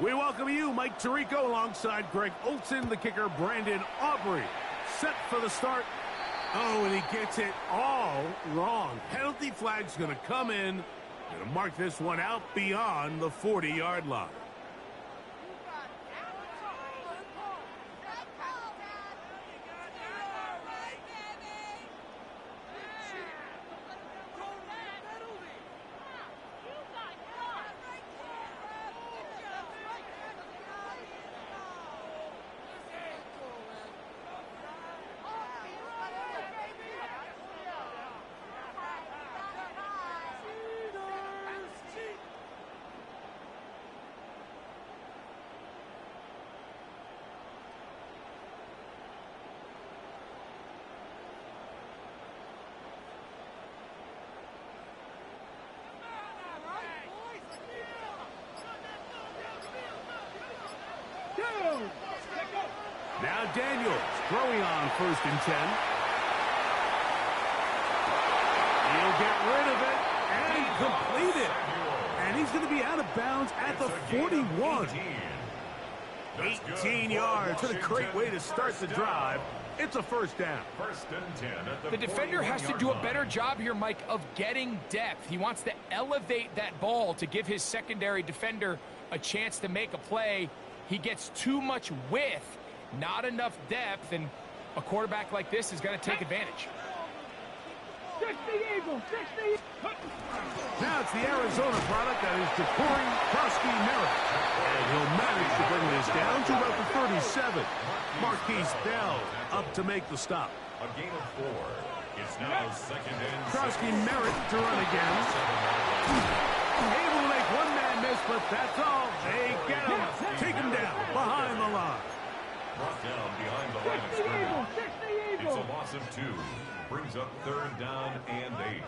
We welcome you, Mike Tirico, alongside Greg Olson, the kicker, Brandon Aubrey. Set for the start. Oh, and he gets it all wrong. Penalty flag's going to come in. Going to mark this one out beyond the 40-yard line. Now Daniels throwing on 1st and 10. He'll get rid of it and complete it. And he's going to be out of bounds at the 41. 18 yards. What a great way to start the drive. It's a 1st down. 1st and 10 at the The defender has to do a better job here, Mike, of getting depth. He wants to elevate that ball to give his secondary defender a chance to make a play. He gets too much width, not enough depth, and a quarterback like this is going to take advantage. Now it's the Arizona product that is Ja'Cory Merritt. And he'll manage to bring this down to about the 37. Marquise Bell up to make the stop. A gain of 4. It's now 2nd and Merritt to run again. Able to make one man miss, but that's all. They get him. Take him down behind the line. Brought down behind the line of scrimmage. It's a loss of 2. Brings up 3rd down and 8.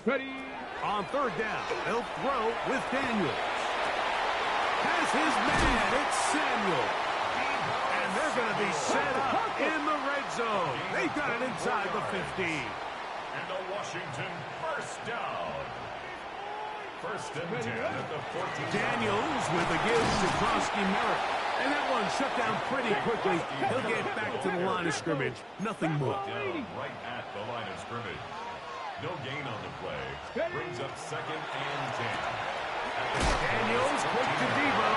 Ready. On 3rd down, they'll throw with Daniels. Has his man. It's Samuel. And they're going to be set up in the red zone. They've got it inside the 15. And a Washington 1st down. 1st and 10 at the 14. Daniels with a give to Merritt. And that one shut down pretty quickly. He'll get back to the line of scrimmage. Nothing more. Down right at the line of scrimmage. No gain on the play. Brings up 2nd and 10. Daniels quick to Debo.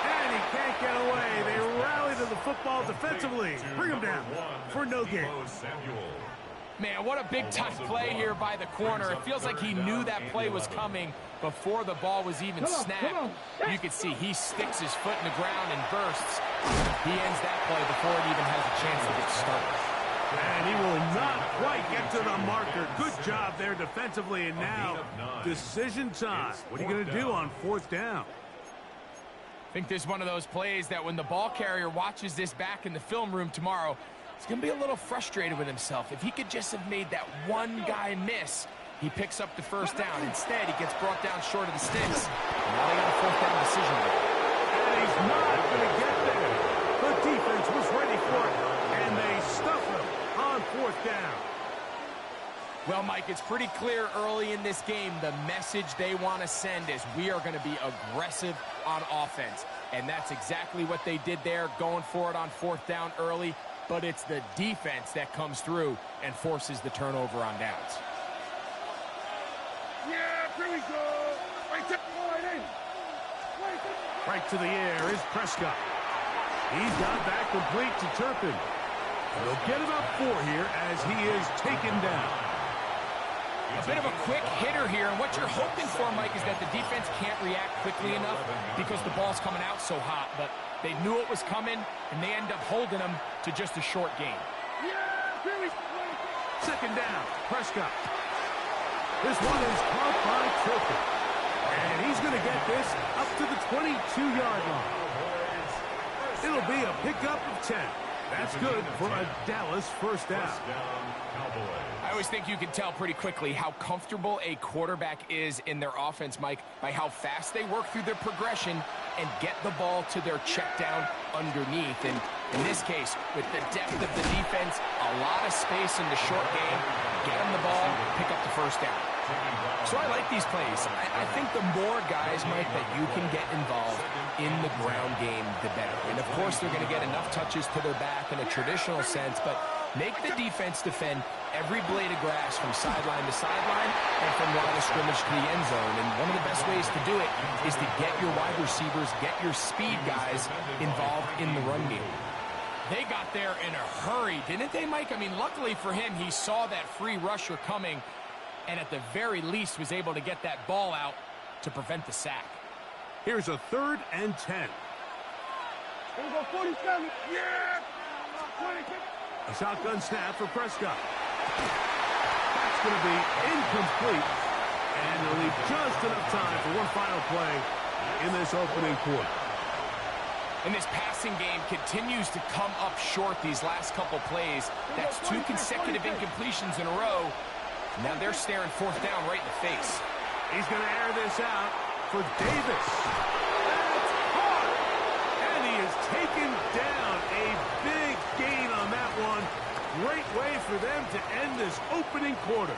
And he can't get away. They rally to the football defensively. Bring him down for no gain. Man, what a big-time play here by the corner. It feels like he knew that play was coming before the ball was even snapped. You can see he sticks his foot in the ground and bursts. He ends that play before it even has a chance to get started. And he will not quite get to the marker. Good job there defensively. And now, decision time. What are you going to do on 4th down? I think this is one of those plays that when the ball carrier watches this back in the film room tomorrow, he's going to be a little frustrated with himself. If he could just have made that one guy miss, he picks up the 1st down. Instead, he gets brought down short of the sticks. Now they got a 4th down decision. And he's not going to get there. The defense was ready for it, and they stuff him on 4th down. Well, Mike, it's pretty clear early in this game the message they want to send is we are going to be aggressive on offense. And that's exactly what they did there, going for it on 4th down early. But it's the defense that comes through and forces the turnover on downs. Yeah, here we go. Right to the air is Prescott. He's got that complete to Turpin. They'll get it up 4 here as he is taken down. A bit of a quick hitter here, and what you're hoping for, Mike, is that the defense can't react quickly enough because the ball's coming out so hot, but they knew it was coming, and they end up holding them to just a short gain. 2nd down, Prescott. This one is caught by Turpin, and he's going to get this up to the 22-yard line. It'll be a pickup of 10. That's good for a Dallas 1st down. I always think you can tell pretty quickly how comfortable a quarterback is in their offense, Mike, by how fast they work through their progression and get the ball to their check down underneath. And in this case, with the depth of the defense, a lot of space in the short game, get them the ball, pick up the 1st down. So I like these plays. I think the more guys, Mike, that you can get involved in the ground game, the better. And, of course, they're going to get enough touches to their back in a traditional sense, but make the defense defend every blade of grass from sideline to sideline and from line of scrimmage to the end zone. And one of the best ways to do it is to get your wide receivers, get your speed guys involved in the run game. They got there in a hurry, didn't they, Mike? I mean, luckily for him, he saw that free rusher coming and at the very least was able to get that ball out to prevent the sack. Here's a 3rd and 10. Here we go, 47. Yeah! A shotgun snap for Prescott. That's going to be incomplete. And they'll leave just enough time for one final play in this opening quarter. And this passing game continues to come up short these last couple plays. That's 2 consecutive incompletions in a row. Now they're staring 4th down right in the face. He's going to air this out for Davis. That's hard. And he is taken down. A big gain on that one. Great way for them to end this opening quarter.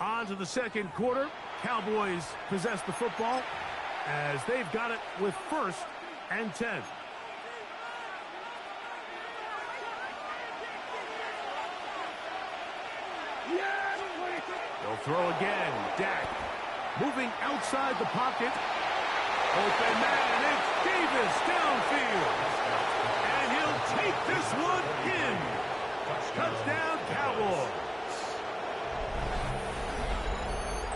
On to the second quarter. Cowboys possess the football as they've got it with 1st and 10. They'll throw again. Dak moving outside the pocket. Open man. It's Davis downfield. And he'll take this one in. Touchdown, Cowboys.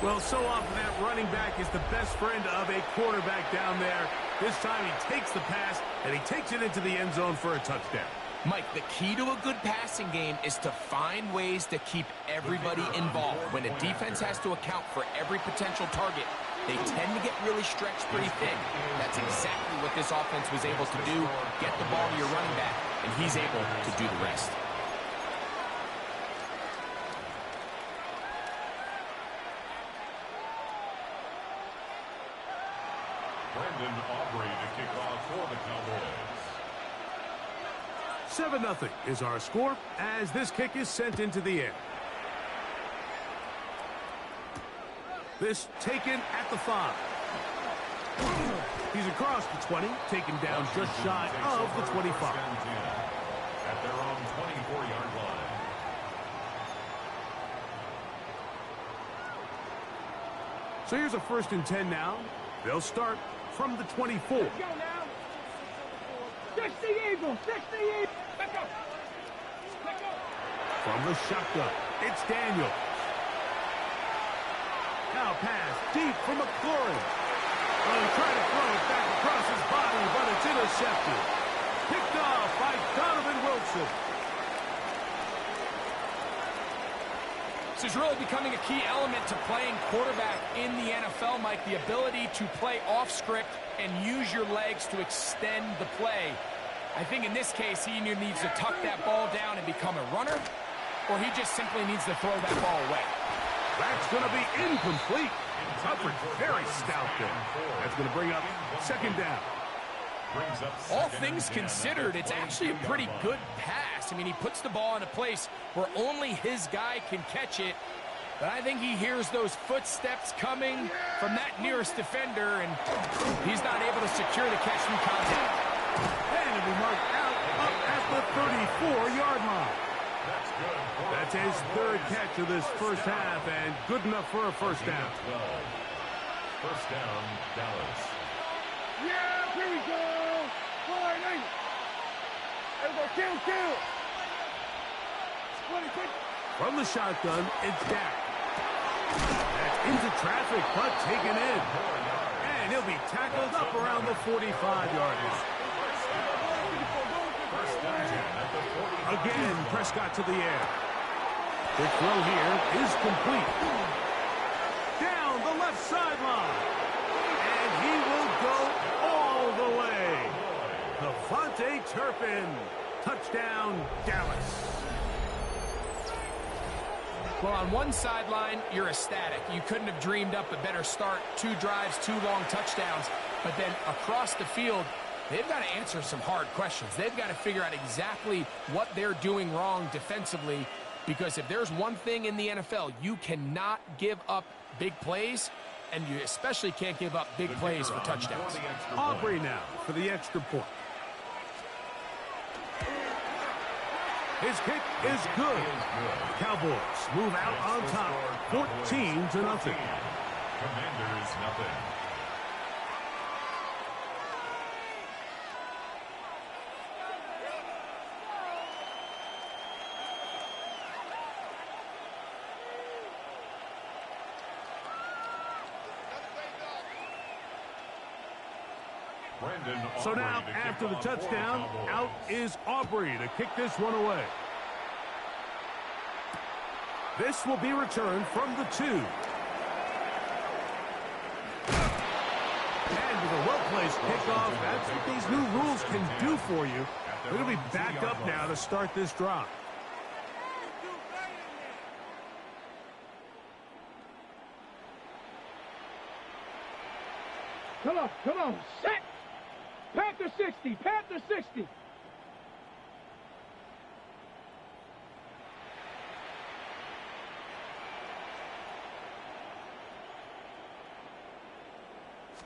Well, so often that running back is the best friend of a quarterback down there. This time he takes the pass, and he takes it into the end zone for a touchdown. Mike, the key to a good passing game is to find ways to keep everybody involved. When a defense has to account for every potential target, they tend to get really stretched pretty thin. That's exactly what this offense was able to do. Get the ball to your running back, and he's able to do the rest. Brandon Aubrey to kick off for the Cowboys. 7-0 is our score as this kick is sent into the air. This taken at the 5. He's across the 20, taken down just shy of the 25. At their own 24-yard line. So here's a 1st and 10 now. They'll start from the 24. Let's go now. 60 Eagles, 60 Eagles. Let's go. Let's go. From the shotgun, it's Daniel. Now pass deep from McLaurin. Well, he tried to throw it back across his body, but it's intercepted. Picked off by Donovan Wilson. This is really becoming a key element to playing quarterback in the NFL, Mike, the ability to play off script and use your legs to extend the play. I think in this case, he either needs to tuck that ball down and become a runner, or he just simply needs to throw that ball away. That's going to be incomplete. Coverage very stout there. That's going to bring up 2nd down. All things considered, it's actually a pretty good pass. I mean, he puts the ball in a place where only his guy can catch it. But I think he hears those footsteps coming from that nearest defender, and he's not able to secure the catch from contact. And it'll be marked out up at the 34-yard line. That's his 3rd catch of this first half, and good enough for a 1st down. 1st down, Dallas. Yeah, here we go. 4-8. There we go, kill. 20. From the shotgun, it's Dak. That's into traffic, but taken in. And he'll be tackled up around the 45-yard line. Again, Prescott to the air. The throw here is complete. Down the left sideline. And he will go all the way. Devontae Turpin. Touchdown, Dallas. Well, on one sideline, you're ecstatic. You couldn't have dreamed up a better start. 2 drives, 2 long touchdowns. But then across the field, they've got to answer some hard questions. They've got to figure out exactly what they're doing wrong defensively. Because if there's one thing in the NFL, you cannot give up big plays, and you especially can't give up big plays for touchdowns. Aubrey now for the extra point. His kick is good. Cowboys move out on top, 14-0. Commanders, nothing. So now, after the touchdown, out is Aubrey to kick this one away. This will be returned from the 2. And with a well-placed kickoff, that's what these new rules can do for you. They're going to be back up now to start this drive. Come on, set! Panther 60, Panther 60!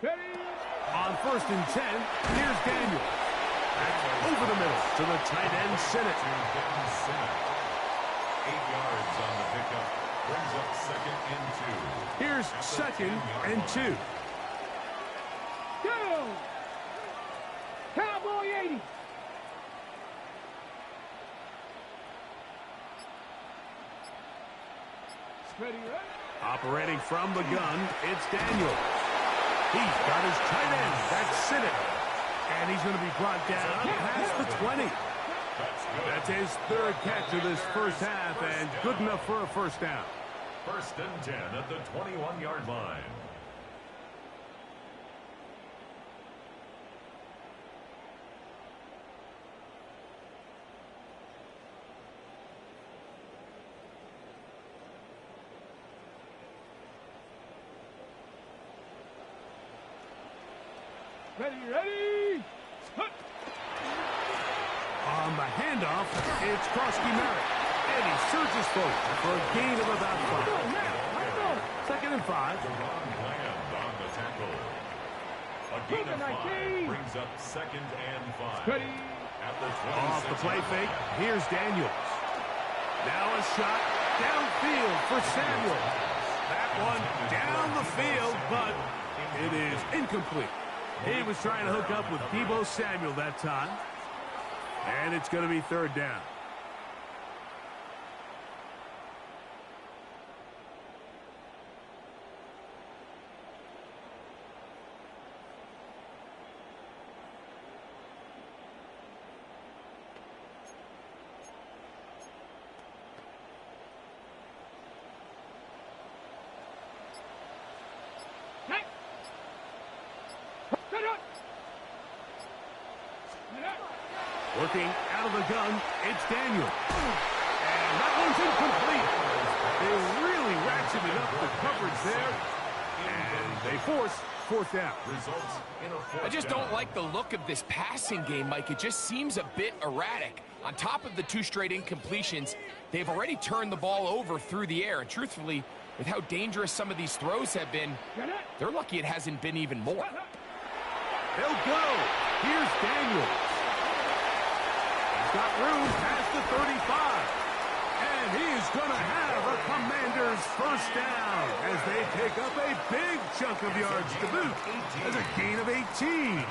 Ready? On 1st and 10, here's Daniel. That's over the middle to the tight end, Sinnott. 8 yards on the pickup. Brings up 2nd and 2. Here's 2nd and 2. Go! Cowboy 80! Ready, ready? Operating from the gun, it's Daniel. He's got his tight end. That's Sinnott. And he's going to be brought down past the 20. That's his 3rd catch of this first half, and good enough for a first down. 1st and 10 at the 21-yard line. Ready? On the handoff, it's Krosky Merritt. And he surges forward for a gain of about 5. 2nd and 5. Ron Bland on the tackle. A gain of 5 brings up 2nd and 5. Ready? At the 26. Off the play fake, here's Daniels. Now a shot downfield for Samuel. That one down the field, but it is incomplete. He was trying to hook up with Deebo Samuel that time. And it's going to be 3rd down. Working out of the gun, it's Daniel. And that one's incomplete. They really ratcheted up the coverage there. And they force 4th down. Results in a 4th I just don't like the look of this passing game, Mike. It just seems a bit erratic. On top of the 2 straight incompletions, they've already turned the ball over through the air. And truthfully, with how dangerous some of these throws have been, they're lucky it hasn't been even more. They'll go. Here's Daniel. He's got room past the 35. And he's going to have a Commander's first down as they pick up a big chunk of yards to boot. As a gain of 18.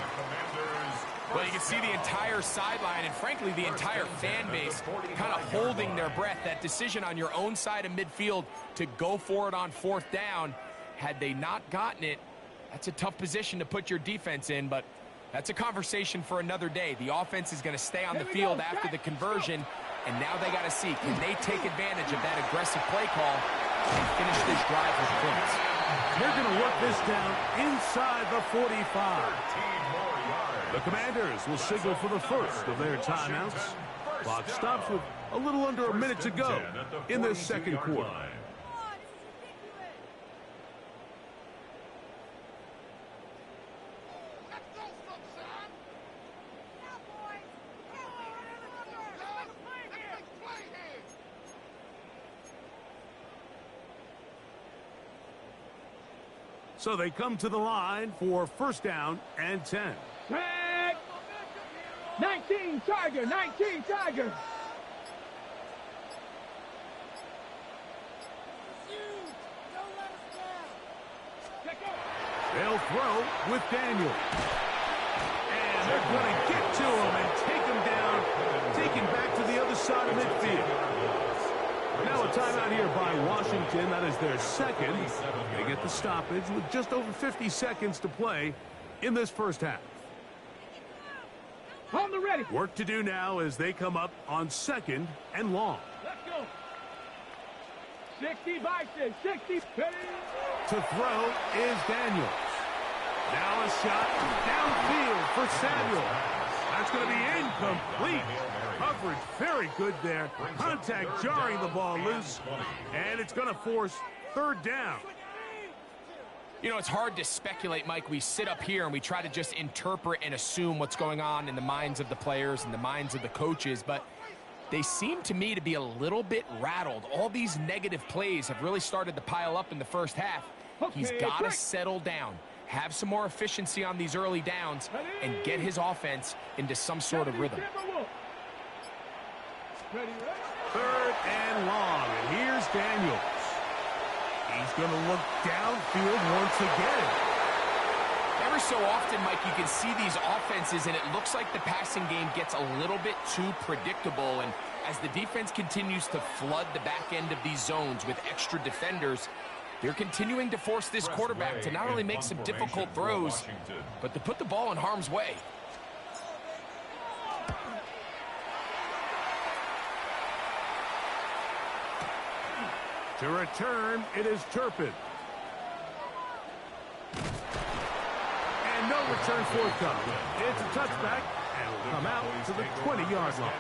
Well, you can see the entire sideline and, frankly, the entire fan base kind of holding their breath. That decision on your own side of midfield to go for it on 4th down, had they not gotten it, that's a tough position to put your defense in, but that's a conversation for another day. The offense is going to stay on the field after the conversion, and now they got to see, can they take advantage of that aggressive play call and finish this drive with points? They're going to work this down inside the 45. The Commanders will signal for the first of their timeouts. Clock stops with a little under a minute to go in the 2nd quarter. So they come to the line for first down and 10. Tag. 19 Tiger, 19 Tiger. They'll throw with Daniel. And they're going to get to him and take him down, take him back to the other side of midfield. Now a timeout here by Washington. That is their second. They get the stoppage with just over 50 seconds to play in this first half. On the ready. Work to do now as they come up on second and long. Let's go. 60 Bison, 60. To throw is Daniels. Now a shot downfield for Samuel. That's going to be incomplete. Coverage very good there. Contact jarring the ball loose. And it's going to force third down. You know, it's hard to speculate, Mike. We sit up here and we try to just interpret and assume what's going on in the minds of the players and the minds of the coaches, but they seem to me to be a little bit rattled. All these negative plays have really started to pile up in the first half. He's got to settle down, have some more efficiency on these early downs, and get his offense into some sort of rhythm. Third and long, and here's Daniels. He's going to look downfield once again. Every so often, Mike, you can see these offenses, and it looks like the passing game gets a little bit too predictable. And as the defense continues to flood the back end of these zones with extra defenders, they're continuing to force this quarterback to not only make some difficult throws, but to put the ball in harm's way. To return, it is Turpin. And no return forthcoming. It's a touchback, and will come out to the 20-yard line.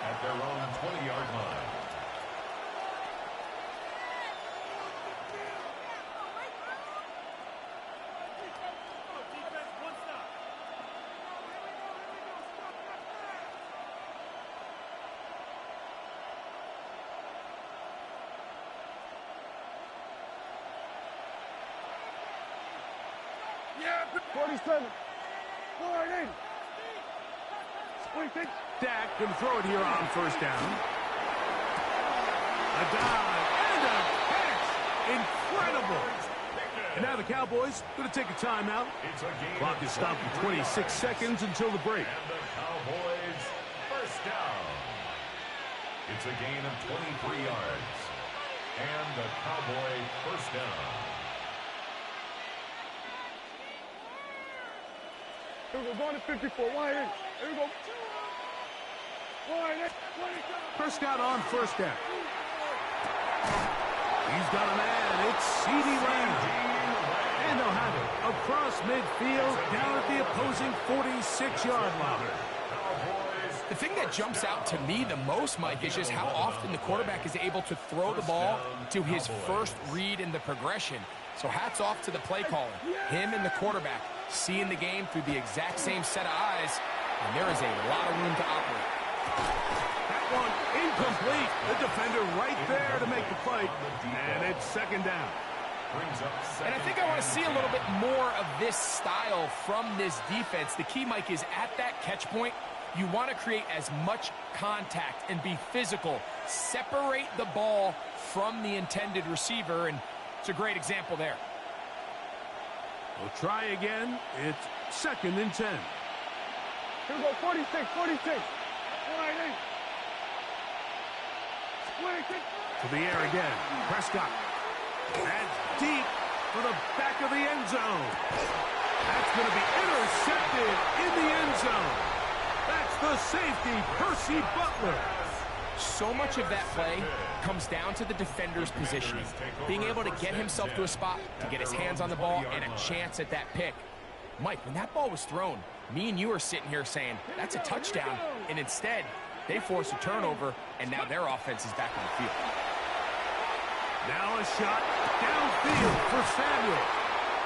At their own 20-yard line. Yeah, 47. 480. Dak can throw it here on first down. A dive and a catch. Incredible. And now the Cowboys going to take a timeout. Clock is stopped at 26 seconds until the break. And the Cowboys first down. It's a gain of 23 yards. And the Cowboy first down. Here we go, going to 54. Wide in. Here we go. Wide in. Prescott on first down. He's got a man. It's CeeDee Lamb. And they'll have it across midfield down at the opposing 46-yard line. The thing that jumps out to me the most, Mike, is just how often the quarterback is able to throw the ball to his first read in the progression. So hats off to the play caller. Him and the quarterback seeing the game through the exact same set of eyes, and there is a lot of room to operate. That one incomplete. The defender right there to make the play, and it's second down. And I think I want to see a little bit more of this style from this defense. The key, Mike, is at that catch point, you want to create as much contact and be physical. Separate the ball from the intended receiver, and it's a great example there. We'll try again. It's second and 10. Here we go, 46, 46. Wide in. 26. To the air again. Prescott. That's deep for the back of the end zone. That's going to be intercepted in the end zone. That's the safety, Percy Butler. So much of that play comes down to the defender's positioning, being able to get himself to a spot, to get his hands on the ball, and a chance at that pick. Mike, when that ball was thrown, me and you are sitting here saying, that's a touchdown, and instead, they force a turnover, and now their offense is back on the field. Now a shot downfield for Samuel.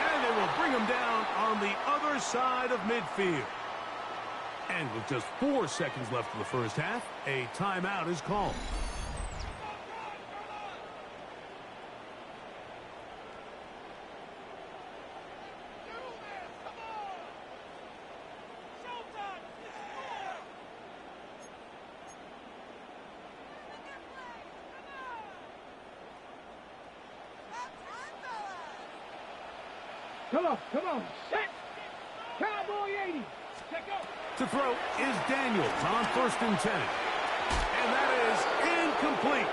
And they will bring him down on the other side of midfield. And with just 4 seconds left in the first half, a timeout is called. Come on. Set. Cowboy 80. Check out. To throw is Daniels on 1st and 10. And that is incomplete.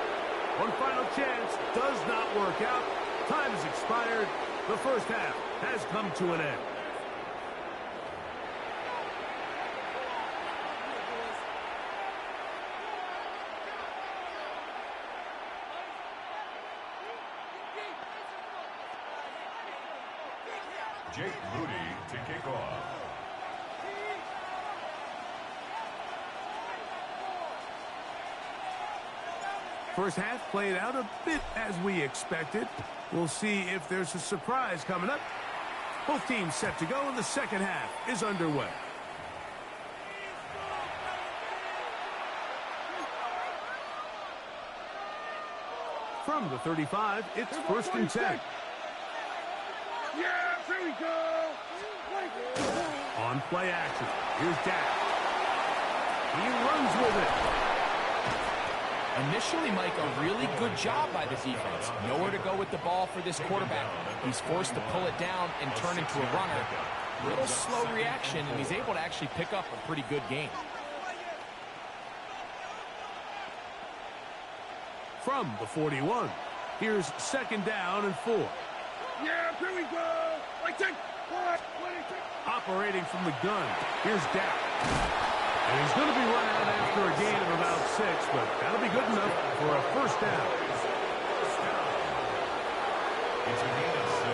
One final chance does not work out. Time has expired. The first half has come to an end. Jake Moody to kick off. First half played out a bit as we expected. We'll see if there's a surprise coming up. Both teams set to go, and the second half is underway. From the 35, it's 1st and 10. Yeah, here we go. On play action, here's Dak. He runs with it. Initially, Mike, a really good job by the defense. Nowhere to go with the ball for this quarterback. He's forced to pull it down and turn into a runner. Little slow reaction, and he's able to actually pick up a pretty good game. From the 41, here's 2nd down and 4. Yeah, here we go. Like 10. Operating from the gun, here's Dak. And he's going to be run out after a gain of about 6, but that'll be good enough for a 1st down. It's a gain of 6.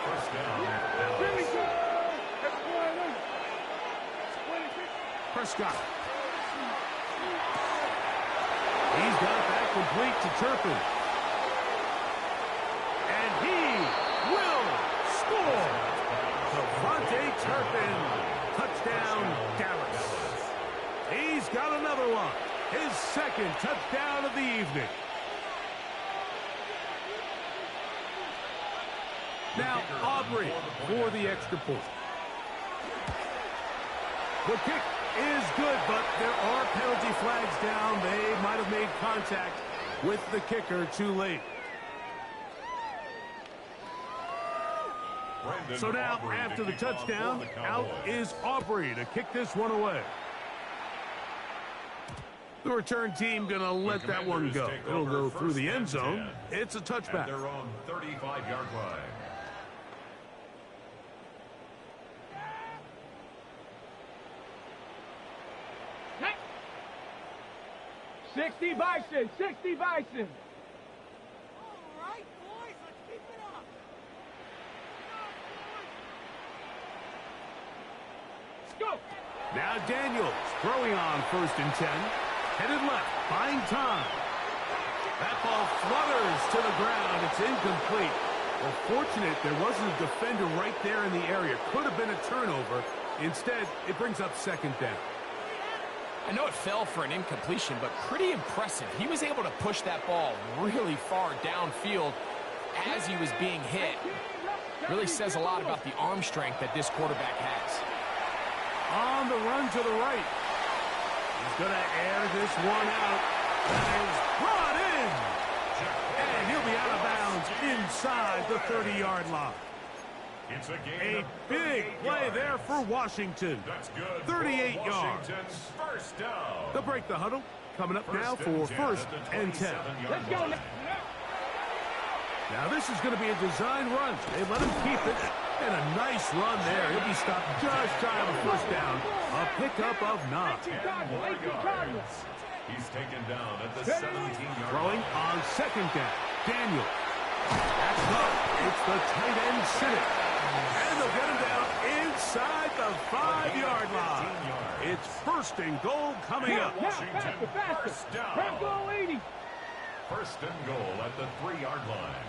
1st down. Here we go. Prescott. He's got that complete to Turpin. And he will score. Devontae Turpin. Touchdown, Dallas. He's got another one. His 2nd touchdown of the evening. Now Aubrey for the extra point. The kick is good, but there are penalty flags down. They might have made contact with the kicker too late. So now, after the touchdown, out is Aubrey to kick this one away. The return team going to let that one go. It'll go through the end zone. It's a touchback. At their own 35-yard line. Hey. 60 Bison. 60 Bison. Go. Now Daniels throwing on 1st and 10. Headed left, buying time. That ball flutters to the ground. It's incomplete. Well, fortunate there wasn't a defender right there in the area. Could have been a turnover. Instead, it brings up 2nd down. I know it fell for an incompletion, but pretty impressive. He was able to push that ball really far downfield as he was being hit. Really says a lot about the arm strength that this quarterback has. On the run to the right. He's going to air this one out. That is brought in. And he'll be out of bounds inside the 30-yard line. It's a gain. A big play there for Washington. That's good. 38 yards. Washington's 1st down. They'll break the huddle. Coming up now for 1st and 10. Let's go. Now this is going to be a design run. They let him keep it. And a nice run there. He'll be stopped just shy of a 1st down. A pickup of 9. He's taken down at the 17-yard Throwing on 2nd down. Daniel. That's up. It's the tight end sit. And they'll get him down inside the 5-yard line. It's 1st and goal coming up. Washington, 1st down. Go 80. 1st and goal at the 3-yard line.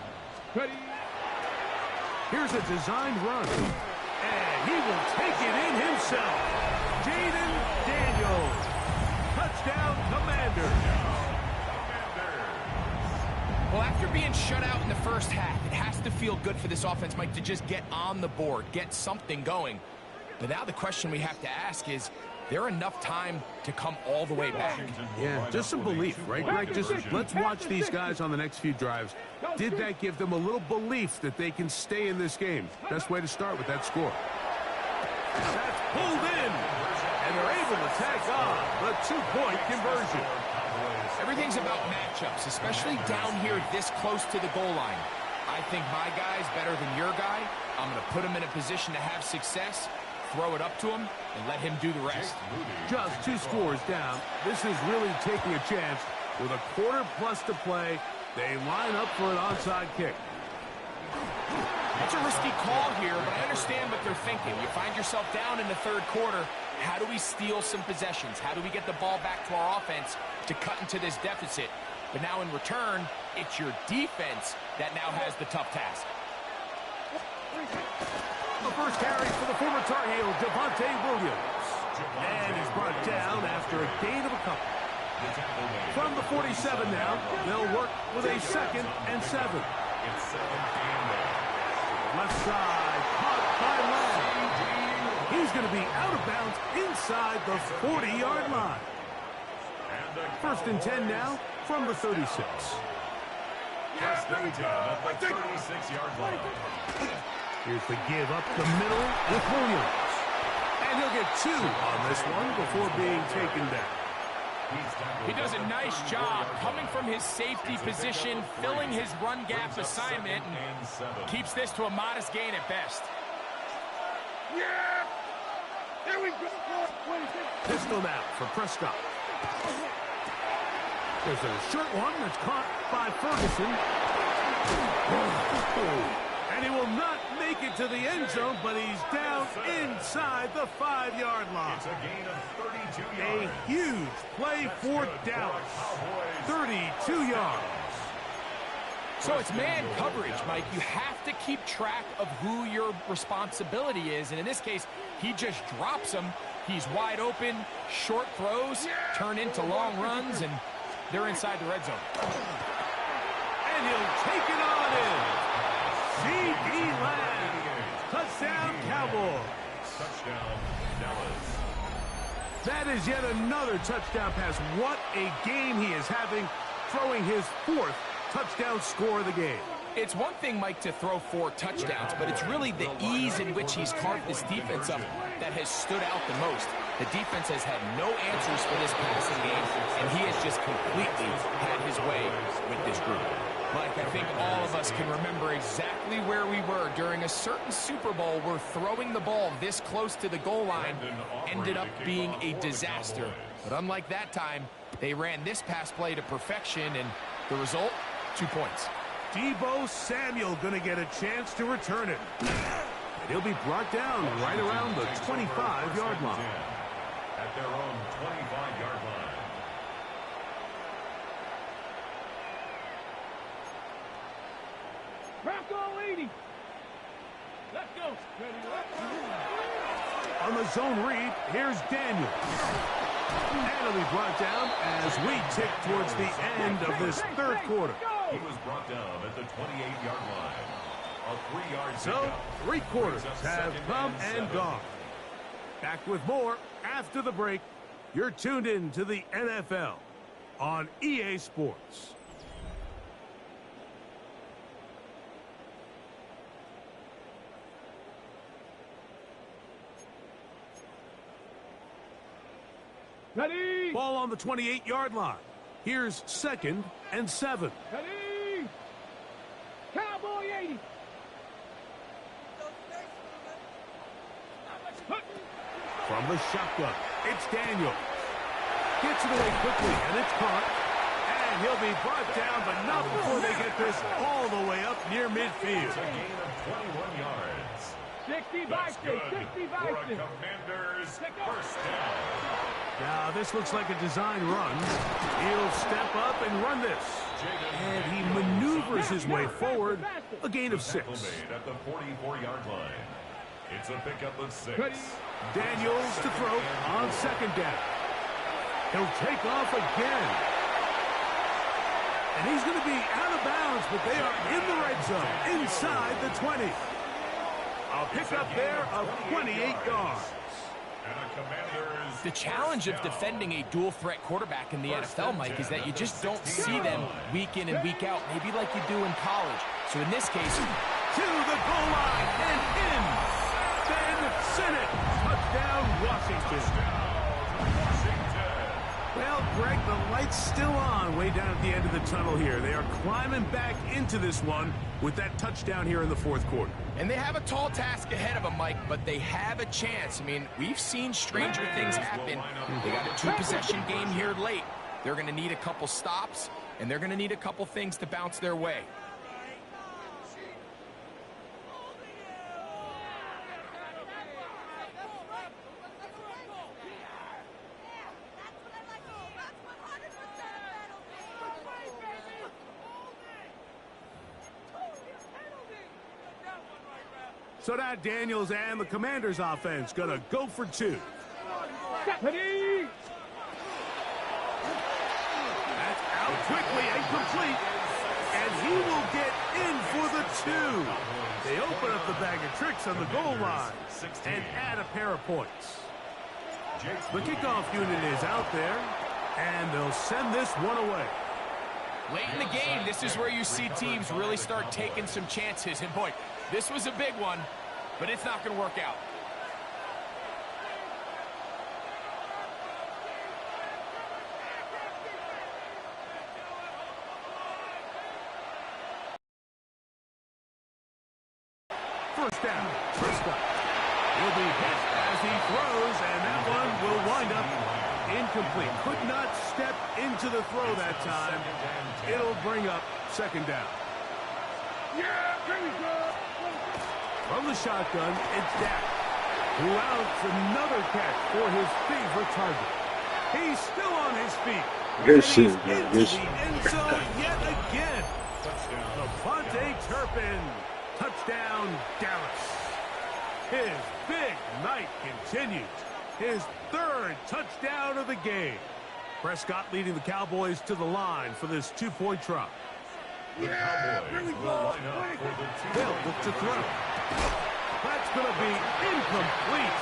Ready. Here's a design run. And he will take it in himself. Jaden Daniels. Touchdown, Commanders. Well, after being shut out in the first half, it has to feel good for this offense, Mike, to just get on the board, get something going. But now the question we have to ask is, they're enough time to come all the way back. Yeah, just some belief, right, Greg? Just let's watch these guys on the next few drives. Did that give them a little belief that they can stay in this game? Best way to start with that score. That's pulled in, and they're able to tack on the two-point conversion. Everything's about matchups, especially down here this close to the goal line. I think my guy's better than your guy. I'm going to put him in a position to have success, throw it up to him, and let him do the rest. Just 2 scores down. This is really taking a chance. With a quarter plus to play, they line up for an onside kick. It's a risky call here, but I understand what they're thinking. You find yourself down in the third quarter. How do we steal some possessions? How do we get the ball back to our offense to cut into this deficit? But now in return, it's your defense that now has the tough task. The first carry for the former Tar Heel, Javonte Williams. And he's brought down after a gain of a couple. From the 47 now, they'll work with a 2nd and 7. Left side, caught by Lamb. He's going to be out of bounds inside the 40-yard line. 1st and 10 now from the 36. First and 10 at the 36-yard line. Here's the give up the middle with Williams. And he'll get 2 on this one before being taken down. He does a nice job coming from his safety position, filling his run gap assignment, and keeps this to a modest gain at best. Yeah! There we go! Pistol now for Prescott. There's a short one that's caught by Ferguson. And he will not make it to the end zone, but he's down inside the 5-yard line. It's a gain of 32 yards. A huge play for Dallas. 32 yards. So it's man coverage, Mike. You have to keep track of who your responsibility is. And in this case, he just drops him. He's wide open. Short throws turn into long runs, and they're inside the red zone. And he'll take it on in. C.D. Lamb. Touchdown, Cowboys. Touchdown, Dallas. That is yet another touchdown pass. What a game he is having, throwing his 4th touchdown score of the game. It's one thing, Mike, to throw 4 touchdowns, but it's really the ease in which he's carved this defense up that has stood out the most. The defense has had no answers for this passing game, and he has just completely had his way with this group. Mike, I think all of us can remember exactly where we were during a certain Super Bowl where throwing the ball this close to the goal line ended up being a disaster. But unlike that time, they ran this pass play to perfection, and the result, 2 points. Deebo Samuel going to get a chance to return it. And he'll be brought down right around the 25-yard line. At their own 25-yard line. Bronco 80. Let's go. On the zone read, here's Daniel. And he'll be brought down as we tick towards the end of this 3rd quarter. He was brought down at the 28-yard line. A 3-yard So, 3 quarters have come and gone. Back with more after the break. You're tuned in to the NFL on EA Sports. Ready? Ball on the 28-yard line. Here's 2nd and 7. Ready? Cowboy 80. From the shotgun, it's Daniel. Gets it away quickly, and it's caught. And he'll be brought down, but not before they get this all the way up near midfield. It's a gain of 21 yards. 60 That's Vikings. good 60 for a Vikings. Commander's first down. Now, this looks like a design run. He'll step up and run this. And he maneuvers his way forward. A gain of 6. Made at the 44-yard line. It's a pickup of 6. Daniels to throw on 2nd down. He'll take off again. And he's going to be out of bounds, but they are in the red zone, inside the 20. A pickup there of 28 yards. And a Commanders. The challenge of defending a dual-threat quarterback in the NFL, Mike, is that you just don't see them week in and week out, maybe like you do in college. So in this case, to the goal line and in. Ben Sinnott. Touchdown, Washington. Well, Greg, the light's still on way down at the end of the tunnel here. They are climbing back into this one with that touchdown here in the fourth quarter. and they have a tall task ahead of them, Mike, but they have a chance. I mean, we've seen stranger things happen. They got a two-possession game here late. They're going to need a couple stops, and they're going to need a couple things to bounce their way. So now Daniels and the Commanders offense going to go for two. Ready? That's out quickly and complete. And he will get in for the two. They open up the bag of tricks on the goal line and add a pair of points. The kickoff unit is out there, and they'll send this one away. Late in the game, this is where you see teams really start taking some chances. And boy, this was a big one, but it's not going to work out. First down, Prescott will be hit as he throws, and that one will wind up incomplete. Could not step into the throw that time. It'll bring up second down. Yeah, here we go. From the shotgun, it's Dak, who outs another catch for his favorite target. He's still on his feet. Good And shit, he's man. into Good the shit. end zone yet again. Devontae Turpin. Touchdown, Dallas. His big night continues. His third touchdown of the game. Prescott leading the Cowboys to the line for this two-point try. Yeah, here we go. They'll look to throw. That's going to be incomplete.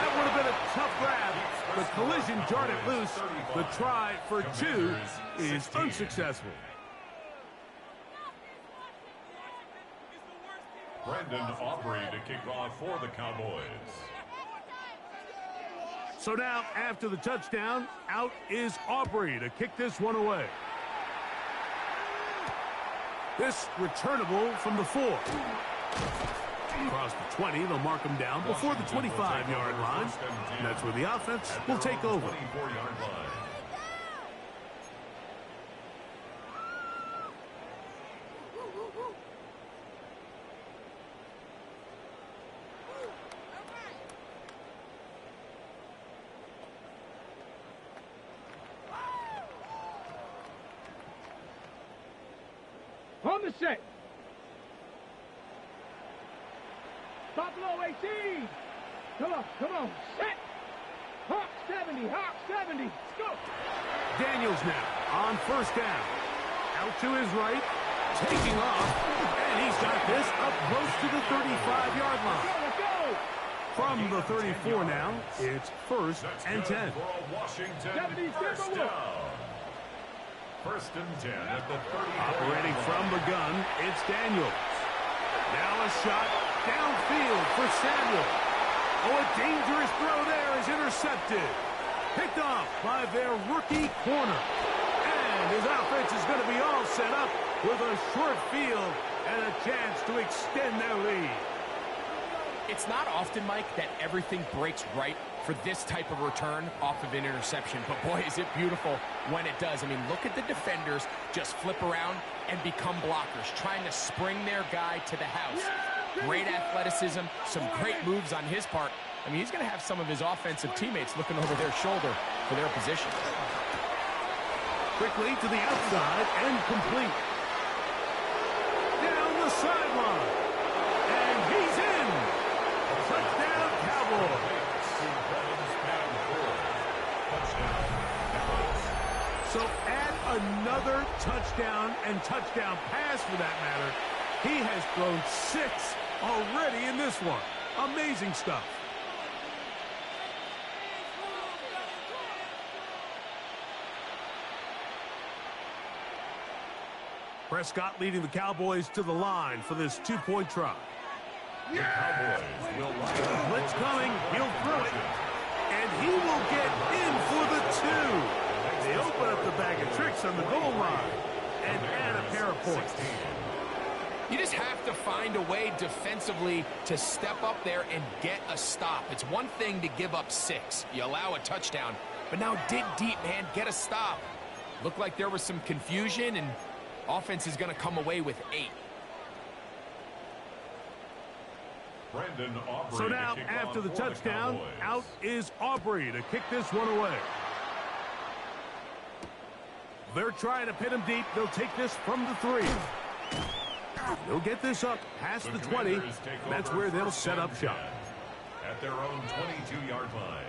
That would have been a tough grab. The collision jarred it loose. The try for two is unsuccessful. Brendan Aubrey to kick off for the Cowboys. So now, after the touchdown, out is Aubrey to kick this one away. This returnable from the 4. Across the 20, they'll mark him down before the 25-yard line. And that's where the offense will take over. 24-yard line. On the set. Buffalo 18. Come on, set. Hawk 70, Hawk 70. Let's go. Daniels now on first down. Out to his right, taking off, and he's got this up close to the 35-yard line. Let's go. From the 34 now, it's first and 10. For a Washington 70, first Timberwolves. down. First and 10 at the 34. Operating from the gun, it's Daniels. Now a shot downfield for Samuel. Oh, a dangerous throw there is intercepted. Picked off by their rookie corner. And his offense is going to be all set up with a short field and a chance to extend their lead. It's not often, Mike, that everything breaks right for this type of return off of an interception. But, boy, is it beautiful when it does. I mean, look at the defenders just flip around and become blockers, trying to spring their guy to the house. Great athleticism, some great moves on his part. I mean, he's going to have some of his offensive teammates looking over their shoulder for their position. Quickly to the outside and complete. Down the sideline. And he's in. Touchdown, Cowboys. So add another touchdown and touchdown pass for that matter. He has thrown 6 already in this one. Amazing stuff. Prescott leading the Cowboys to the line for this two-point try. The Cowboys will line up. Blitz coming. He'll throw it. And he will get in for the two. They open up the bag of tricks on the goal line and add a pair of points. You just have to find a way defensively to step up there and get a stop. It's one thing to give up 6. You allow a touchdown. But now dig deep, man. Get a stop. Looked like there was some confusion, and offense is going to come away with 8. Brandon Aubrey So now, to kick after off the for touchdown, Cowboys. out is Aubrey to kick this one away. They're trying to pin him deep. They'll take this from the 3. They'll get this up past the 20. Commanders take That's over where they'll first set and up shop. 10 at their own 22-yard line.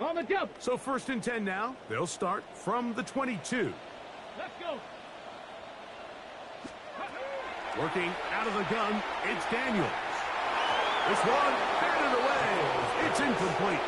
On the jump. So 1st and 10 now. They'll start from the 22. Let's go. Working out of the gun, it's Daniels. This one, batted away. It's incomplete.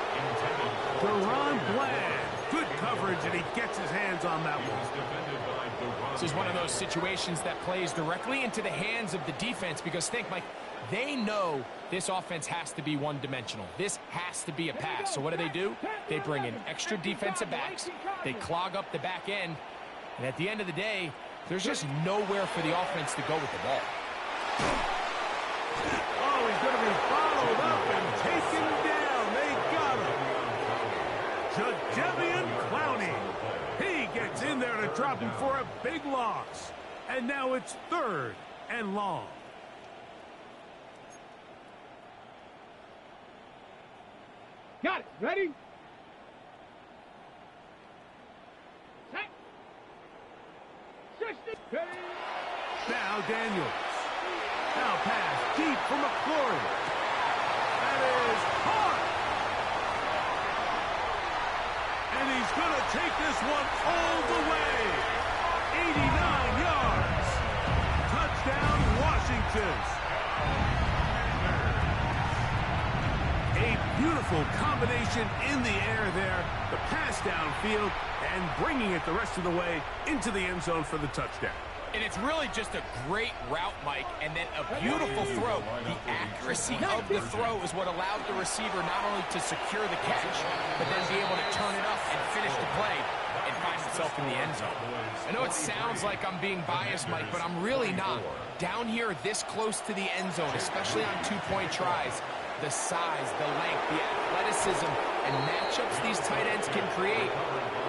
Deron Bland. Good coverage, and he gets his hands on that one. This is one of those situations that plays directly into the hands of the defense because, think, Mike, they know this offense has to be one-dimensional. This has to be a pass. So what do? They bring in extra defensive backs. They clog up the back end. And at the end of the day, there's just nowhere for the offense to go with the ball. Oh, he's going to be followed up and taken down. They got him. Jadeveon Clowney. He gets in there to drop him for a big loss. And now it's 3rd and long. Got it. Ready? Set. 60. Ready. Now Daniels. Now pass deep for McClory. That is hard. And he's going to take this one all the way. 89 yards. Touchdown, Washington. A beautiful combination in the air there. The pass downfield and bringing it the rest of the way into the end zone for the touchdown. And it's really just a great route, Mike, and then a beautiful throw. The accuracy of the throw is what allowed the receiver not only to secure the catch, but then be able to turn it up and finish the play and find himself in the end zone. I know it sounds like I'm being biased, Mike, but I'm really not. Down here this close to the end zone, especially on two-point tries, the size, the length, the athleticism, and matchups these tight ends can create,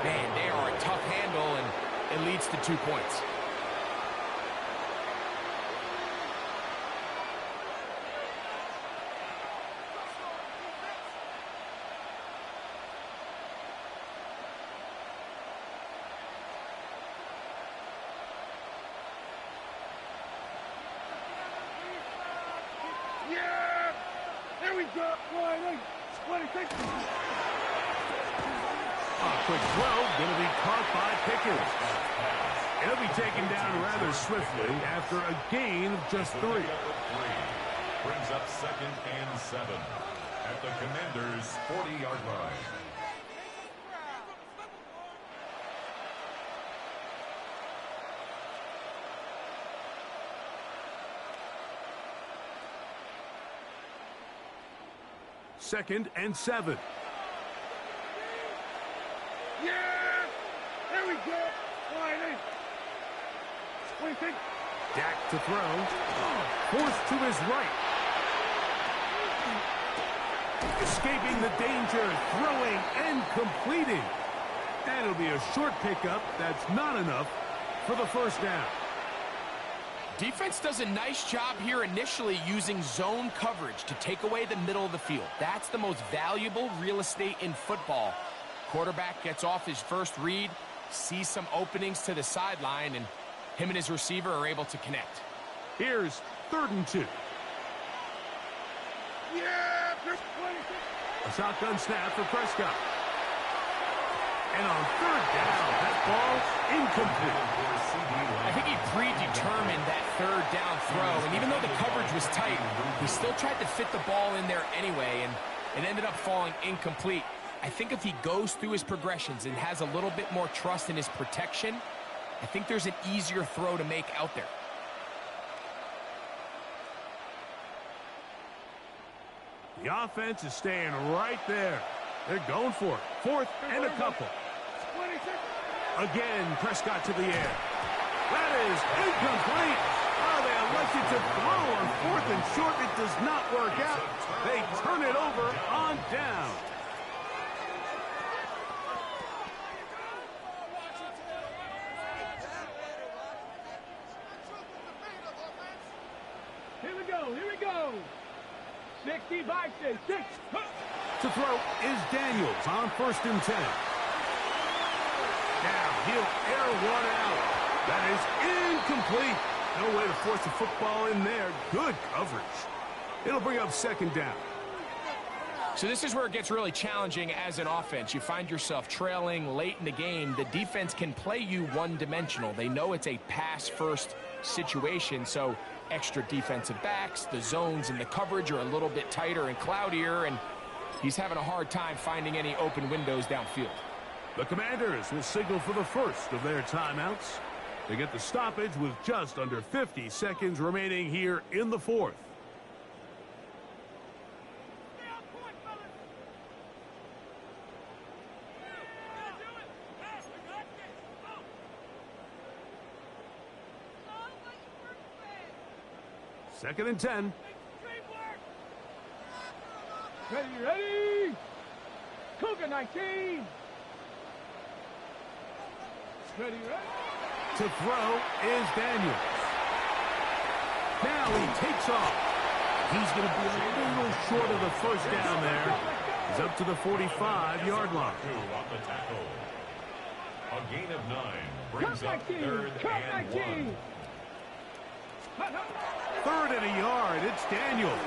man, they are a tough handle, and it leads to 2 points. Yeah! There we go. 26. Quick throw, going to be caught by Pickens. He'll be taken down rather swiftly after a gain of just 3. Brings up 2nd and 7 at the Commanders' 40-yard line. Second and 7. Yeah! There we go. 26. Dak to throw. Forced to his right. Escaping the danger, throwing and completing. That'll be a short pickup. That's not enough for the first down. Defense does a nice job here initially using zone coverage to take away the middle of the field. That's the most valuable real estate in football. Quarterback gets off his first read, sees some openings to the sideline, and him and his receiver are able to connect. Here's 3rd and 2. Yeah! 26. A shotgun snap for Prescott. And on 3rd down, that ball's incomplete. I think he predetermined that 3rd down throw, and even though the coverage was tight, he still tried to fit the ball in there anyway, and it ended up falling incomplete. I think if he goes through his progressions and has a little bit more trust in his protection, I think there's an easier throw to make out there. The offense is staying right there. They're going for it. Fourth and a couple. Again, Prescott to the air. That is incomplete. Oh, they elected to throw on fourth and short. It does not work out. They turn it over on down. Here we go, here we go. 60 by 6. To throw is Daniels on 1st and 10. Now he'll air one out. That is incomplete. No way to force the football in there. Good coverage. It'll bring up 2nd down. So this is where it gets really challenging as an offense. You find yourself trailing late in the game. The defense can play you one-dimensional. They know it's a pass-first situation, so extra defensive backs, the zones and the coverage are a little bit tighter and cloudier, and he's having a hard time finding any open windows downfield. The Commanders will signal for the first of their timeouts. They get the stoppage with just under 50 seconds remaining here in the 4th. Second and 10. Ready. Cougar 19. Ready. To throw is Daniels. Now he takes off. He's going to be a little short of the first down there. He's up to the 45-yard line. Off the tackle. A gain of 9 brings up 3rd and 1. 3rd and a yard. It's Daniels.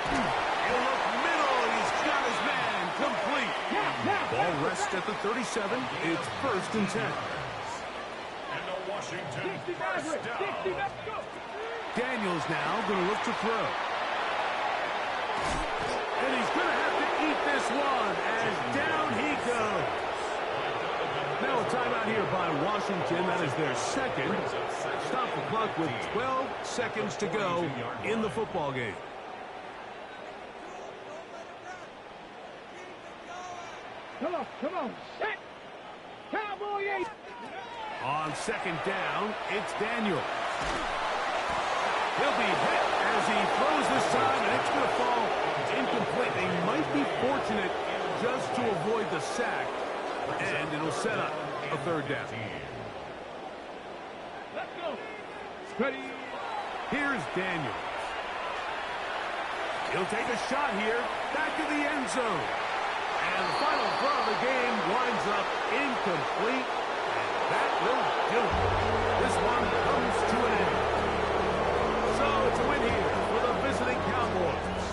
He'll look middle, and he's got his man complete. Ball rests at the 37. It's 1st and 10. And the Washington first down. Daniels now going to look to throw. And he's going to have to eat this one as down he goes. Now a timeout here by Washington. That is their second. Stop the clock with 12 seconds to go in the football game. Come on. Set. Cowboy 8. On 2nd down, it's Daniels. He'll be hit as he throws this time, and it's going to fall incomplete. They might be fortunate just to avoid the sack, and it'll set up a 3rd down. Let's go. Ready. Here's Daniels. He'll take a shot here, back to the end zone. And the final throw of the game winds up incomplete, and that will do it. This one comes to an end. So it's a win here for the visiting Cowboys.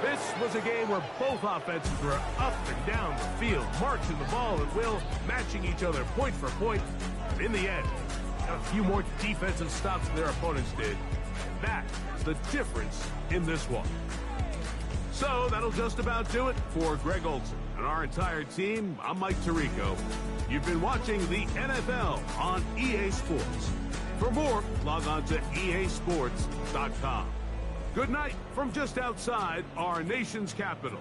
This was a game where both offenses were up and down the field, marching the ball at will, matching each other point for point. But in the end, a few more defensive stops than their opponents did. That is the difference in this one. So that'll just about do it for Greg Olsen and our entire team. I'm Mike Tirico. You've been watching the NFL on EA Sports. For more, log on to easports.com. Good night from just outside our nation's capital.